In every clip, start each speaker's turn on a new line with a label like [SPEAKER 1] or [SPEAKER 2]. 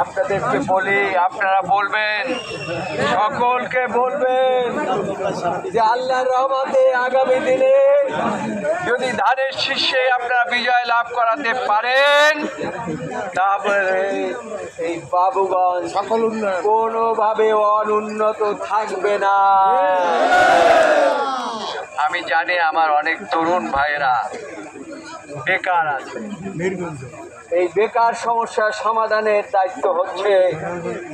[SPEAKER 1] আপনাদেরকে বলি, আপনারা বলবেন, সকলকে বলবেন যে আল্লাহর রহমতে আগামী দিনে যদি ধানের শীর্ষে আপনারা বিজয় লাভ করাতে পারেন, তারপরে এই বাবুগঞ্জ সকল উন্নয়ন কোনোভাবে অনুন্নত থাকবে না। আমি জানি আমার অনেক তরুণ ভাইয়েরা বেকার আছে, এই বেকার সমস্যার সমাধানের দায়িত্ব হচ্ছে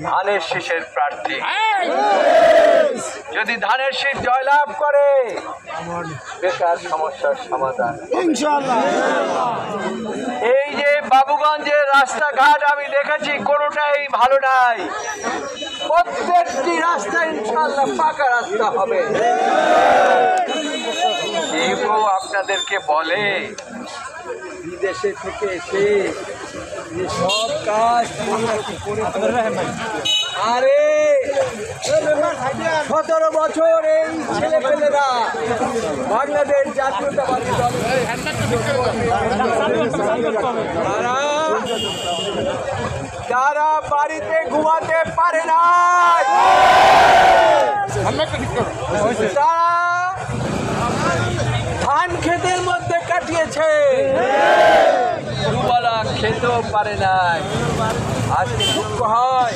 [SPEAKER 1] ধানের শীষের প্রার্থী। যদি ধানের শীষ জয়লাভ করে বেকার সমস্যার সমাধান ইনশাআল্লাহ। এই যে বাবুগঞ্জের রাস্তাঘাট আমি দেখেছি কোনোটাই ভালো নাই, প্রত্যেকটি রাস্তা ইনশাআল্লাহ পাকা রাস্তা হবে। কেউ আপনাদেরকে বলে বিদেশে থেকে এসে যে সব কাজ আরে 17 বছর এই ছেলেপেলেরা বাংলাদেশ জাতীয়তাবাদী দল যারা বাড়িতে ঘুমাতে পারে না, তারা ধান ক্ষেতের মধ্যে কাটিয়েছে, দুবেলা খেতেও পারে নাই। আজকে দুঃখ হয়